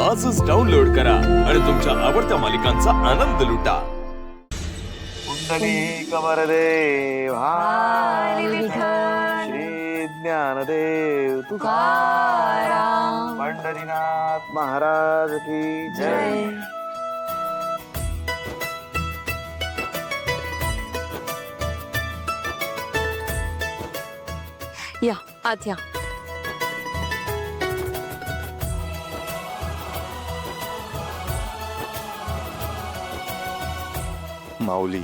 आजच डाउनलोड करा आणि तुमच्या आवडत्या मालिकांचा आनंद लुटा। पुंडलिक वरदेव श्री ज्ञानदेव तुकाराम पंढरीनाथ महाराज की जय। या आत या। माऊली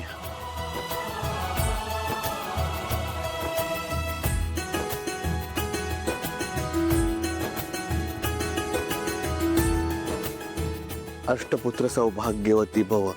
अष्टपुत्र सौभाग्यवती भव।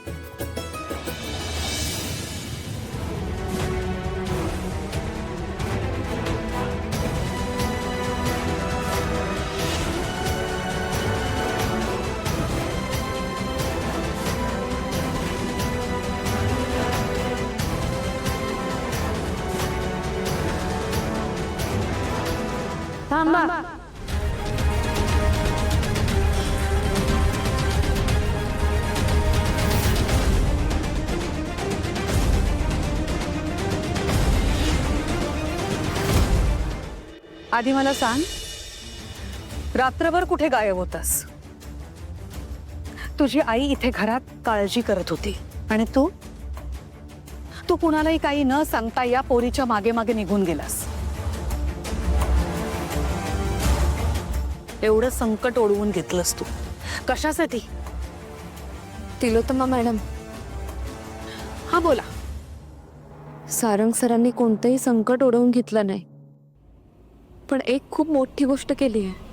थांबा। आधी मला सांग, रात्रभर कुठे गायब होतास? तुझी आई इथे घरात काळजी करत होती आणि तू कुणालाही काही न सांगता या पोरीच्या मागे मागे निघून गेलास। एवढं संकट ओढवून घेतलंस तू कशासाठी? तिलोत्तमा मॅडम, हा बोला। सारंग सरांनी कोणतंही संकट ओढवून घेतलं नाही, पण एक खूप मोठी गोष्ट केली आहे।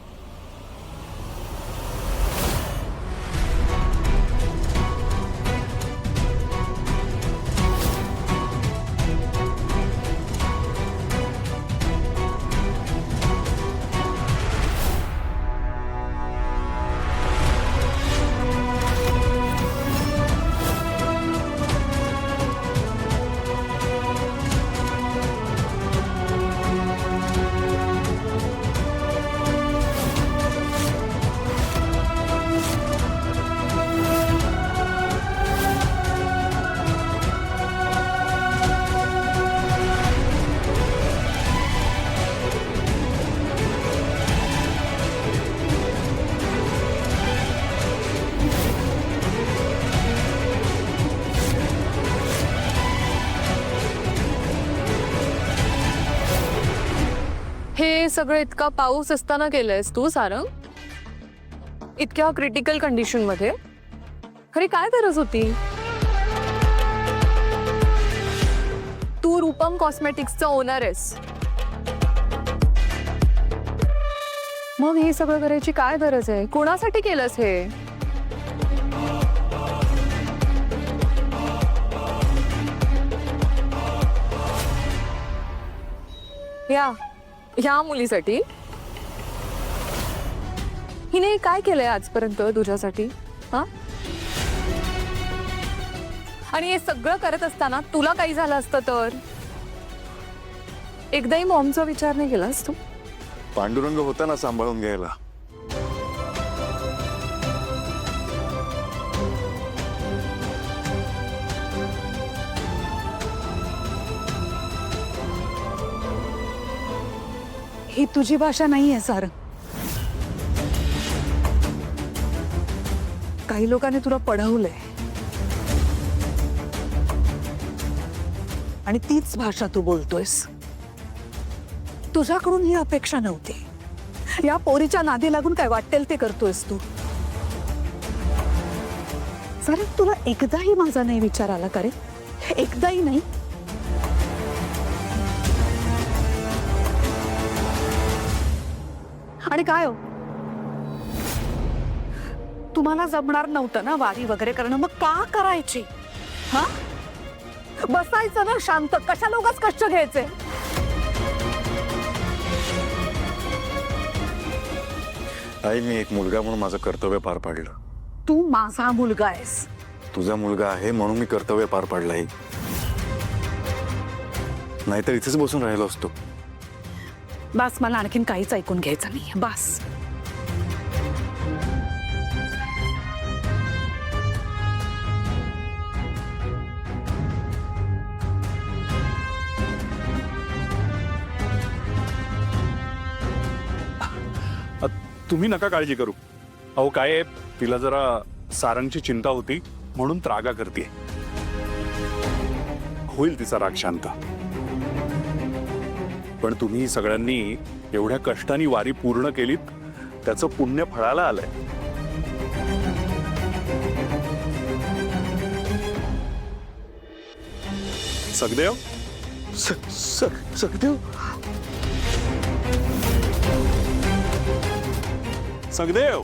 हे सगळं इतका पाऊस असताना केलंयस तू सारंग? इतक्या क्रिटिकल कंडिशन मध्ये खरी काय गरज होती? तू रूपम कॉस्मेटिक्सचा ओनर आहेस, मग हे सगळं करायची काय गरज आहे? कोणासाठी केलंस हे? ह्या मुलीसाठी? हिने काय केलंय आजपर्यंत तुझ्यासाठी? हा? आणि हे सगळं करत असताना तुला काही झालं असतं तर एकदाही मॉमचा विचार नाही केलास तू? पांडुरंग होता ना सांभाळून घ्यायला। ही तुझी भाषा नाहीये सारंग। काही लोकांनी तुला पढवलंय आणि तीच भाषा तू बोलतोयस। तुझ्याकडून ही अपेक्षा नव्हती। या पोरीच्या नादी लागून काय वाटेल ते करतोयस तू। सारंग, तुला एकदाही माझा नाही विचार आला का रे? एकदाही नाही? आणि काय हो, तुम्हाला जमणार नव्हतं ना वारी वगैरे करणं, मग का करायची? हा, बसायचं ना शांत, कशाला उगाच कष्ट घ्यायचे? आई, मी एक मुलगा म्हणून माझं कर्तव्य पार पाडलं। तू माझा मुलगा आहेस। तुझा मुलगा आहे म्हणून मी कर्तव्य पार पाडलं आहे, नाहीतर इथेच बसून राहिलो असतो। बस, मला आणखीन काहीच ऐकून घ्यायचं नाही। बस। तुम्ही नका काळजी करू. अहो काय आहे, तिला जरा सारंगची चिंता होती म्हणून त्रागा करते. होईल तिचा राग शांत. पण तुम्ही सगळ्यांनी एवढ्या कष्टाने वारी पूर्ण केलीत, त्याचं पुण्य फळाला आलंय. सखदेव, सखदेव, सखदेव,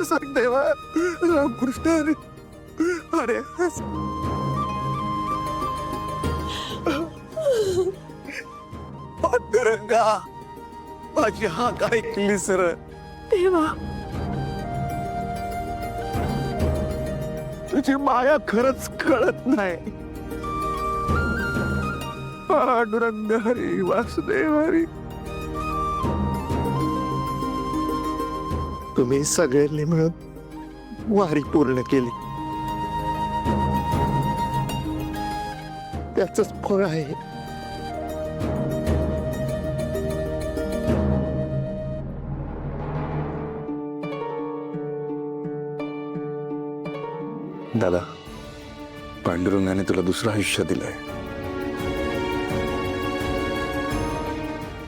सखदेवा, रामकृष्ण हरी. अरे पांडुरंगा, माझी हाक ऐकली सर. देवा, तुझी माया खरंच कळत नाही. पांडुरंग हरी, वासुदेव हरी. तुम्ही सगळ्यांनी मिळून वारी पूर्ण केली, त्याच फळ आहे. दादा, पांडुरंगाने तुला दुसरं आयुष्य दिलंय.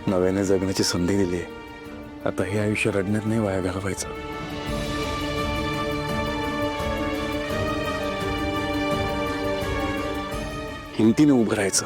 नव्याने जगण्याची संधी दिली. आता हे आयुष्य रडण्यात नाही वाया घालवायचं. हिमतीने उभं राहायचं.